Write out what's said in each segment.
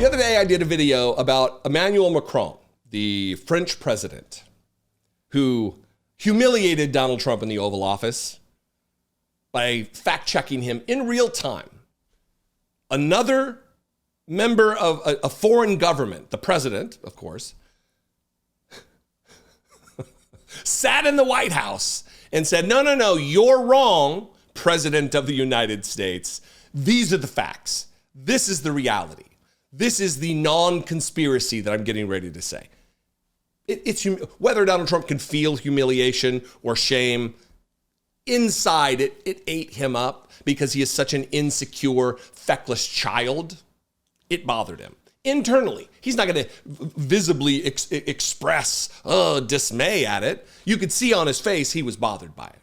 The other day I did a video about Emmanuel Macron, the French president, who humiliated Donald Trump in the Oval Office by fact-checking him in real time. Another member of a foreign government, the president, of course, sat in the White House and said, no, you're wrong, President of the United States. These are the facts. This is the reality. This is the non-conspiracy that I'm getting ready to say. It's whether Donald Trump can feel humiliation or shame, inside it ate him up because he is such an insecure, feckless child. It bothered him. Internally, he's not going to visibly express dismay at it. You could see on his face he was bothered by it.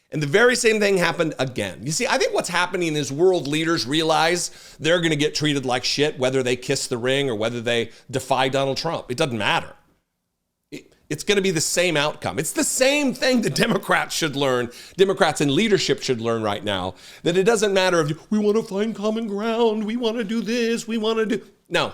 And the very same thing happened again. You see, I think what's happening is world leaders realize they're going to get treated like shit, whether they kiss the ring or whether they defy Donald Trump. It doesn't matter. It's going to be the same outcome. It's the same thing that Democrats should learn, Democrats in leadership should learn right now, that it doesn't matter if we want to find common ground, we want to do this, we want to do... No.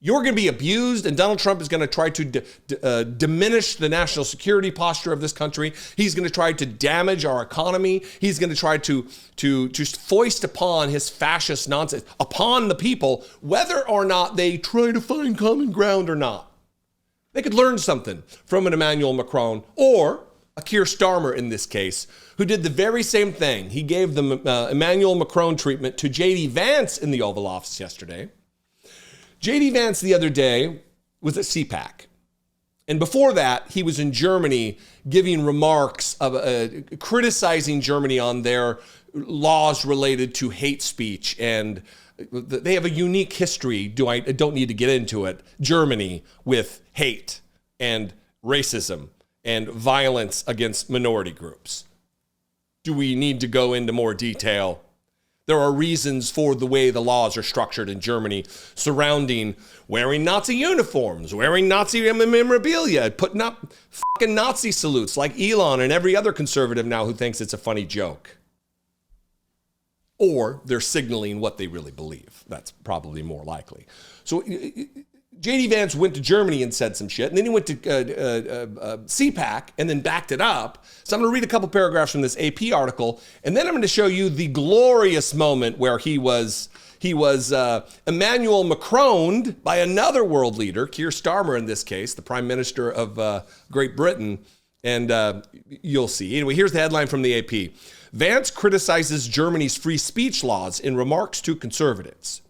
You're going to be abused, and Donald Trump is going to try to diminish the national security posture of this country. He's going to try to damage our economy. He's going to try to just foist upon his fascist nonsense upon the people, whether or not they try to find common ground or not. They could learn something from an Emmanuel Macron or a Keir Starmer in this case, who did the very same thing. He gave the Emmanuel Macron treatment to JD Vance in the Oval Office yesterday. JD Vance the other day was at CPAC. And before that, he was in Germany giving remarks of criticizing Germany on their laws related to hate speech. And they have a unique history, I don't need to get into it, Germany, with hate and racism and violence against minority groups. Do we need to go into more detail? There are reasons for the way the laws are structured in Germany surrounding wearing Nazi uniforms, wearing Nazi memorabilia, putting up fucking Nazi salutes like Elon and every other conservative now who thinks it's a funny joke. Or they're signaling what they really believe. That's probably more likely. So JD Vance went to Germany and said some shit, and then he went to CPAC and then backed it up. So I'm going to read a couple paragraphs from this AP article, and then I'm going to show you the glorious moment where he was Emmanuel Macroned by another world leader, Keir Starmer in this case, the Prime Minister of Great Britain, and you'll see. Anyway, here's the headline from the AP. Vance criticizes Germany's free speech laws in remarks to conservatives.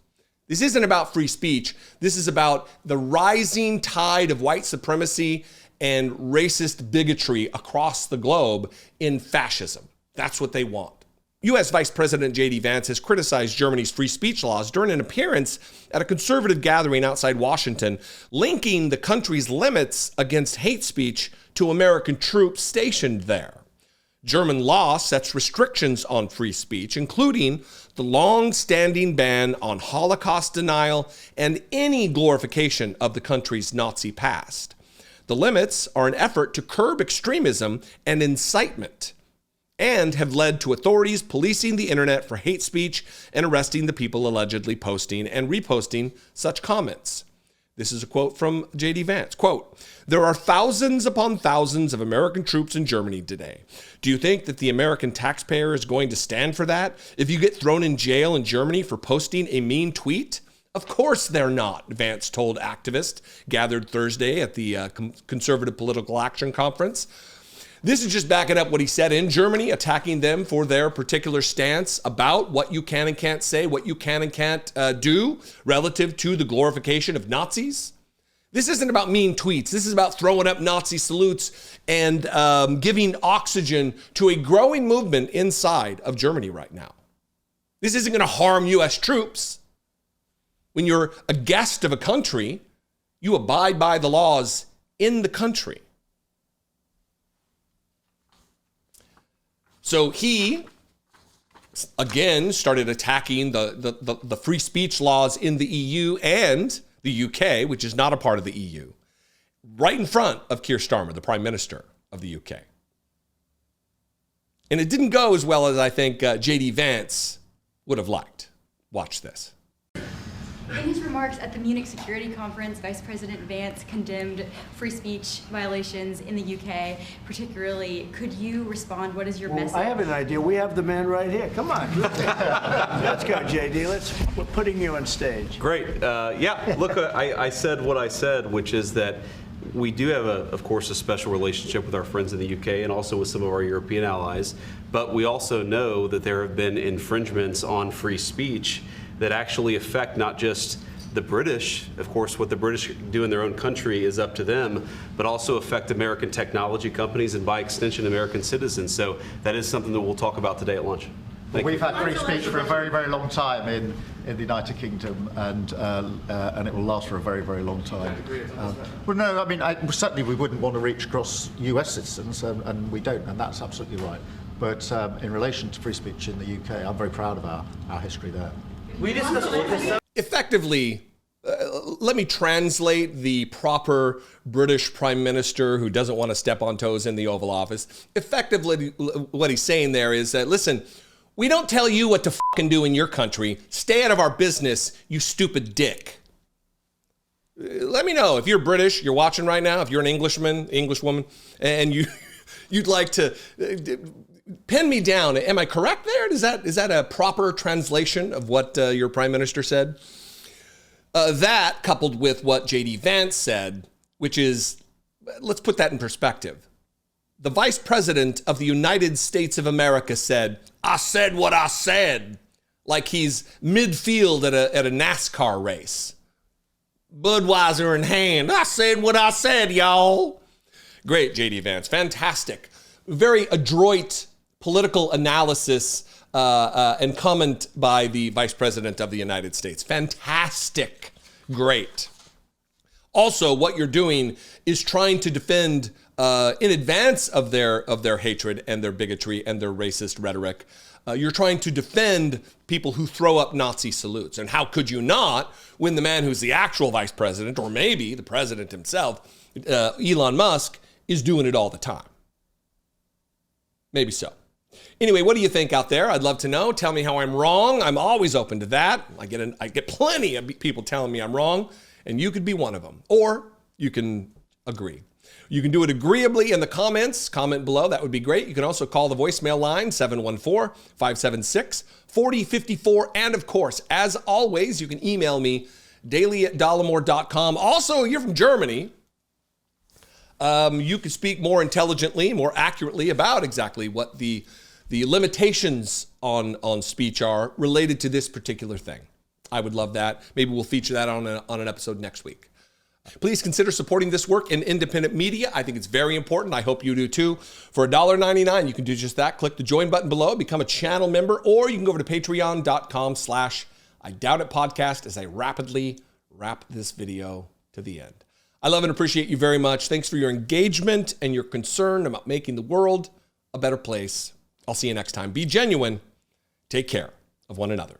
This isn't about free speech. This is about the rising tide of white supremacy and racist bigotry across the globe in fascism. That's what they want. U.S. Vice President JD Vance has criticized Germany's free speech laws during an appearance at a conservative gathering outside Washington, linking the country's limits against hate speech to American troops stationed there. German law sets restrictions on free speech, including the long-standing ban on Holocaust denial and any glorification of the country's Nazi past. The limits are an effort to curb extremism and incitement, and have led to authorities policing the internet for hate speech and arresting the people allegedly posting and reposting such comments. This is a quote from JD Vance. Quote, "There are thousands upon thousands of American troops in Germany today. Do you think that the American taxpayer is going to stand for that if you get thrown in jail in Germany for posting a mean tweet? Of course they're not," Vance told activists gathered Thursday at the Conservative Political Action Conference. This is just backing up what he said in Germany, attacking them for their particular stance about what you can and can't say, what you can and can't do relative to the glorification of Nazis. This isn't about mean tweets. This is about throwing up Nazi salutes and giving oxygen to a growing movement inside of Germany right now. This isn't going to harm U.S. troops. When you're a guest of a country, you abide by the laws in the country. So he, again, started attacking the free speech laws in the EU and the UK, which is not a part of the EU, right in front of Keir Starmer, the Prime Minister of the UK. And it didn't go as well as I think JD Vance would have liked. Watch this. In his remarks at the Munich Security Conference, Vice President Vance condemned free speech violations in the UK, particularly. Could you respond? What is your message? I have an idea. We have the man right here. Come on. Let's go, JD. We're putting you on stage. Great. Yeah, look, I said what I said, which is that we do have, of course, a special relationship with our friends in the UK and also with some of our European allies. But we also know that there have been infringements on free speech that actually affect not just the British. Of course, what the British do in their own country is up to them, but also affect American technology companies and by extension American citizens. So that is something that we'll talk about today at lunch. We've had free speech for a very, very long time in the United Kingdom, and it will last for a very, very long time. Well, no, I mean, certainly we wouldn't want to reach across US citizens, and we don't, and that's absolutely right. But in relation to free speech in the UK, I'm very proud of our history there. We discussed all this. Effectively, let me translate the proper British Prime Minister who doesn't want to step on toes in the Oval Office. Effectively, what he's saying there is that, listen, we don't tell you what to fucking do in your country. Stay out of our business, you stupid dick. Let me know if you're British, you're watching right now, if you're an Englishman, Englishwoman, and you'd like to pin me down. Am I correct there? Is that a proper translation of what your Prime Minister said? That coupled with what JD Vance said, which is, let's put that in perspective. The Vice President of the United States of America said, I said what I said, like he's midfield at a NASCAR race. Budweiser in hand. I said what I said, y'all. Great, JD Vance. Fantastic. Very adroit political analysis and comment by the Vice President of the United States. Fantastic. Great. Also, what you're doing is trying to defend in advance of their hatred and their bigotry and their racist rhetoric. You're trying to defend people who throw up Nazi salutes. And how could you not when the man who's the actual vice president, or maybe the president himself, Elon Musk, is doing it all the time? Maybe so. Anyway, what do you think out there? I'd love to know. Tell me how I'm wrong. I'm always open to that. I get plenty of people telling me I'm wrong, and you could be one of them. Or you can agree. You can do it agreeably in the comments. Comment below. That would be great. You can also call the voicemail line, 714-576-4054. And of course, as always, you can email me, daily@dollemore.com. Also, you're from Germany. You could speak more intelligently, more accurately about exactly what the limitations on speech are related to this particular thing. I would love that. Maybe we'll feature that on an episode next week. Please consider supporting this work in independent media. I think it's very important. I hope you do too. For $1.99, you can do just that. Click the join button below, become a channel member, or you can go over to patreon.com/IDoubtItPodcast as I rapidly wrap this video to the end. I love and appreciate you very much. Thanks for your engagement and your concern about making the world a better place. I'll see you next time. Be genuine. Take care of one another.